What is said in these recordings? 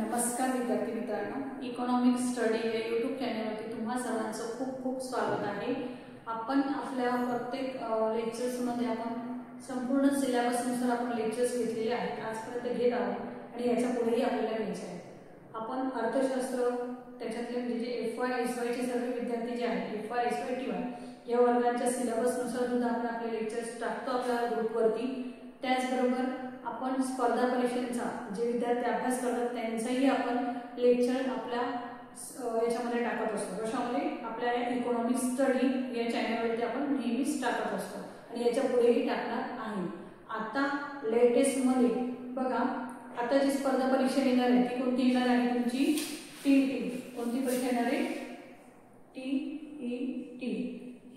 नमस्कार विद्यार्थी मित्रांनो, इकॉनॉमिक्स स्टडी या यूट्यूब चॅनलवरती तुम्हा सर्वांचं खूप खूप स्वागत आहे। आपण आपल्या प्रत्येक लेक्चर्समध्ये आपण संपूर्ण सिलेबसनुसार आपण लेक्चर्स घेतलेले आहेत, आजपर्यंत घेत आहोत आणि याच्या पुढेही आपल्याला घ्यायचे आहे। आपण अर्थशास्त्र त्याच्यातले म्हणजे जे FY SY चे सर्व विद्यार्थी जे आहेत, FY SY TY या वर्गांच्या सिलेबसनुसार सुद्धा आपण आपले लेक्चर्स टाकतो आपल्या ग्रुपवरती। त्याचबरोबर आपण स्पर्धा परीक्षांचा जे विद्यार्थी अभ्यास करतात त्यांचाही आपण लेक्चर आपल्या याच्यामध्ये टाकत असतो। कशामध्ये? आपल्या इकॉनॉमिक्स स्टडी या चॅनलवरती आपण नेहमीच टाकत असतो आणि याच्या पुढेही टाकणार आहे। आता लेटेस्ट मध्ये बघा, आता जी स्पर्धा परीक्षा येणार आहे ती कोणती येणार आहे? तुमची TET। कोणती परीक्षा येणार आहे? TET।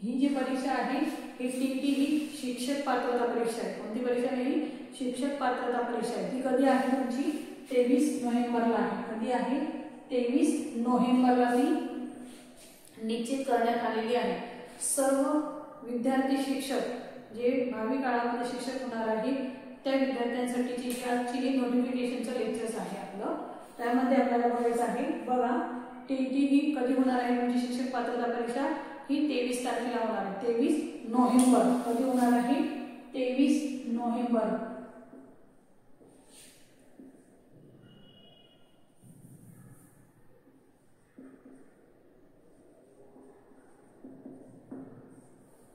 ही जी परीक्षा आहे ही TET ही शिक्षक पात्रता परीक्षा आहे। कोणती परीक्षा आहे? शिक्षक पात्रता परीक्षा आहे। ती कधी आहे तुमची? 23 नोव्हेंबरला आहे। कधी आहे? 23 नोव्हेंबरला ती निश्चित करण्यात आलेली आहे। सर्व विद्यार्थी शिक्षक जे भावी काळामध्ये शिक्षक होणार आहे त्या विद्यार्थ्यांसाठी जी आजची नोटिफिकेशनचं लेक्चर्स आहे आपलं, त्यामध्ये आपल्याला बघायचं आहे। बघा, TET ही कधी होणार आहे? म्हणजे शिक्षक पात्रता परीक्षा ही 23 तारखेला होणार आहे। 23 नोव्हेंबर कधी होणार आहे? 23 नोव्हेंबर।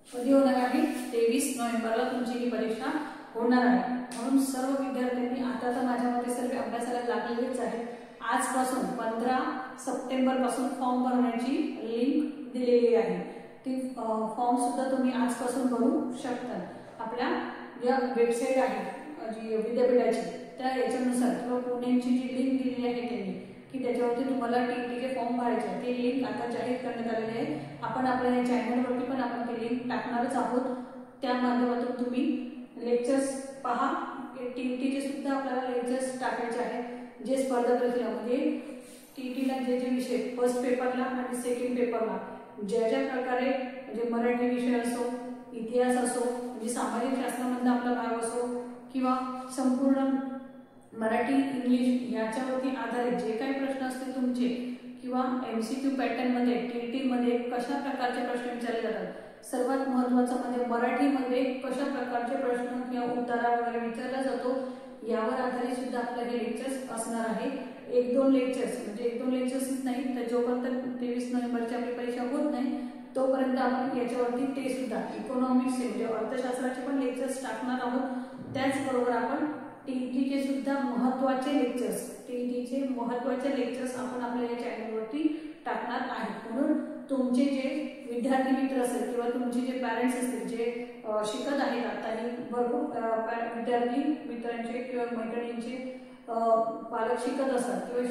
कधी होणार आहे? 23 नोव्हेंबरला तुमची ही परीक्षा होणार आहे। म्हणून सर्व विद्यार्थ्यांनी आता तर माझ्या मते सर्व अभ्यासाला लागलेलेच आहेत। आजपासून 15 सप्टेंबर पासून फॉर्म भरण्याची लिंक दिलेली आहे। ती फॉर्म सुद्धा तुम्ही आजपासून भरू शकता। आपल्या ज्या वेबसाईट आहे जी विद्यापीठाची त्या याच्यानुसार किंवा पुण्याची जी लिंक दिलेली आहे त्यांनी की त्याच्यावरती तुम्हाला TETचे फॉर्म भरायचे आहे, ते लिंक आता जाहीर करण्यात आलेली आहे। आपण आपल्या या चॅनलवरती पण आपण ती लिंक टाकणारच आहोत। त्या माध्यमातून तुम्ही लेक्चर्स पहा। TETचे सुद्धा आपल्याला लेक्चर्स टाकायचे आहेत जे स्पर्धा परीक्षेला म्हणजे TETला जे जे विषय फर्स्ट पेपरला आणि सेकंड पेपरला ज्या प्रकारे म्हणजे मराठी विषय असो, इतिहास असो, म्हणजे सामाजिक शास्त्रामधला आपला भाग असो किंवा संपूर्ण मराठी इंग्लिश याच्यावरती आधारित जे काही प्रश्न असतील तुमचे किंवा MCQ पॅटर्न मध्ये TET मध्ये कशा प्रकारचे प्रश्न विचारले जातात, सर्वात महत्त्वाचं म्हणजे मराठीमध्ये कशा प्रकारचे प्रश्न किंवा उत्तरा वगैरे विचारला जातो यावर आधारित सुद्धा आपले हे लेक्चर्स असणार आहे। 1-2 लेक्चर्स म्हणजे 1-2 लेक्चर्सच नाही तर जोपर्यंत 23 नोव्हेंबरची आपली परीक्षा होत नाही तोपर्यंत आपण याच्यावरती ते सुद्धा इकॉनॉमिक्स म्हणजे अर्थशास्त्राचे पण लेक्चर्स टाकणार आहोत। त्याचबरोबर आपण TETचे सुद्धा महत्त्वाचे लेक्चर्स आपण आपल्या या चॅनलवरती टाकणार आहोत। म्हणून तुमचे जे विद्यार्थी मित्र असतील किंवा तुमचे जे पॅरेंट्स असतील जे शिकत आहेत आताही भरपूर विद्यार्थी मित्रांचे किंवा मैत्रिणींचे पालक शिकत असतात किंवा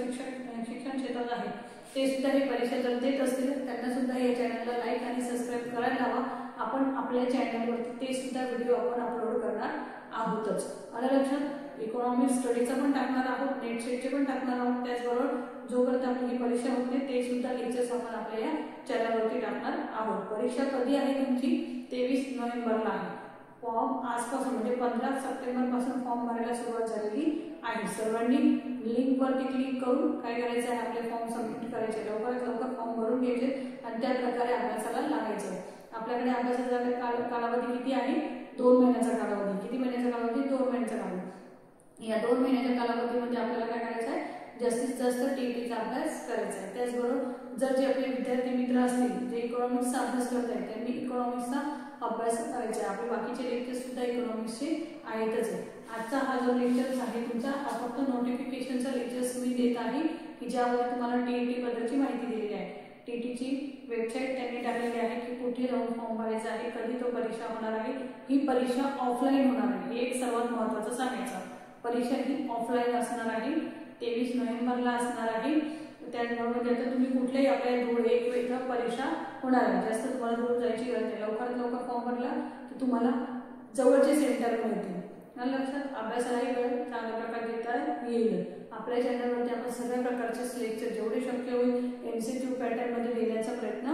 शिक्षण क्षेत्रात आहेत, ते सुद्धा ही परीक्षा जर देत असतील त्यांना सुद्धा या चॅनलला लाईक आणि सबस्क्राईब करायला हवा। आपण आपल्या चॅनलवरती ते सुद्धा व्हिडिओ आपण अपलोड करणार आहोतच। आलं लक्षात? इकॉनॉमिक्स स्टडीचा पण टाकणार आहोत, नेट सेटचे पण टाकणार आहोत। त्याचबरोबर जोपर्यंत आपली ही परीक्षा होते ते सुद्धा लेक्चर्स आपण आपल्या या चॅनलवरती टाकणार आहोत। परीक्षा कधी आहे तुमची? 23 नोव्हेंबरला आहे। फॉर्म आजपासून म्हणजे 15 सप्टेंबर पासून फॉर्म भरायला सुरुवात झालेली आहे। सर्वांनी लिंकवरती क्लिक करून काय करायचं आहे? आपले फॉर्म सबमिट करायचे, लवकरात लवकर फॉर्म भरून घ्यायचे आणि त्या प्रकारे अभ्यासाला लागायचं आहे। आपल्याकडे अभ्यासाचा कालावधी किती आहे? 2 महिन्याचा कालावधी। किती महिन्याचा कालावधी? 2 महिन्याचा कालावधी। या 2 महिन्याच्या कालावधीमध्ये आपल्याला काय करायचं आहे? जास्तीत जास्त TETचा अभ्यास करायचा आहे। त्याचबरोबर जर जे आपले विद्यार्थी मित्र असतील जे इकॉनॉमिक्सचा अभ्यास करत आहेत त्यांनी इकॉनॉमिक्सचा अभ्यास करायचा आहे। आपले बाकीचे लेक्चर्स सुद्धा इकॉनॉमिक्सचे आहेतच आहे। आजचा हा जो लेक्चर आहे तुमचा हा फक्त नोटिफिकेशनचा लेक्चर्स मी देत आहे की ज्यामध्ये तुम्हाला TET बद्दलची माहिती दिलेली आहे। TETची वेबसाईट त्यांनी टाकलेली आहे की कुठे जाऊन फॉर्म भरायचा आहे, कधी तो परीक्षा होणार आहे। ही परीक्षा ऑफलाईन होणार आहे, हे एक सर्वात महत्त्वाचं सांगायचं। परीक्षा ही ऑफलाईन असणार आहे, 23 नोव्हेंबरला असणार आहे। त्याचबरोबर आता तुम्ही कुठल्याही आपल्या दूर एक वेगळी परीक्षा होणार आहे, जास्त तुम्हाला दूर जायची गरज नाही। लवकरात लवकर फॉर्म भरला तर तुम्हाला जवळचे सेंटर मिळतील। लक्षात? अभ्यासालाही वेळ चांगल्या प्रकारे देता येईल। आपल्या चॅनलवरती आपण सगळ्या प्रकारचे लेक्चर जेवढे शक्य होईल MCQ पॅटर्न मध्ये देण्याचा प्रयत्न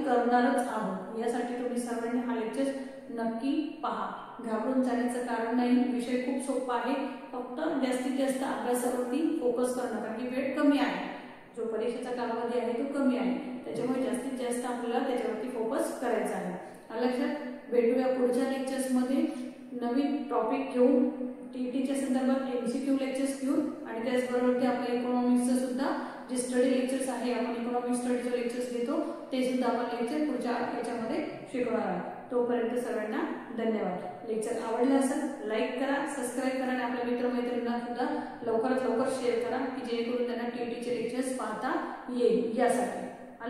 करणारच आहोत। यासाठी तुम्ही सर्वांनी हा लेक्चर नक्की पहा. घाबरून जाण्याचं कारण नाही. विषय खूप सोपा आहे. फक्त जास्तीत जास्त अभ्यासावरती फोकस करणं, कारण की वेळ कमी आहे. जो परीक्षेचा कालावधी आहे तो कमी आहे, त्याच्यामुळे जास्तीत जास्त आपल्याला त्याच्यावरती फोकस करायचा आहे. लक्षात. भेटूया पुढच्या लेक्चर्समध्ये नवीन टॉपिक घेऊन, टीईटीच्या संदर्भात एमसीक्यू लेक्चर्स घेऊन, आणि त्याचबरोबर ते आपल्या इकॉनॉमिक्सचं सुद्धा जे स्टडी लेक्चर्स आहे, आपण इकॉनॉमिक स्टडीचे लेक्चर्स घेतो ते सुद्धा आपण लेक्चर पुढच्या याच्यामध्ये शिकणार आहोत. तोपर्यंत सर्वांना धन्यवाद. लेक्चर आवडलं असेल लाईक करा, सबस्क्राईब करा आणि आपल्या मित्रमैत्रिणींना सुद्धा लवकरात लवकर शेअर करा, की जेणेकरून त्यांना टीईटीचे लेक्चर्स पाहता येईल यासाठी.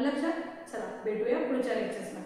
लक्षात. चला भेटूया पुढच्या लेक्चर्सला.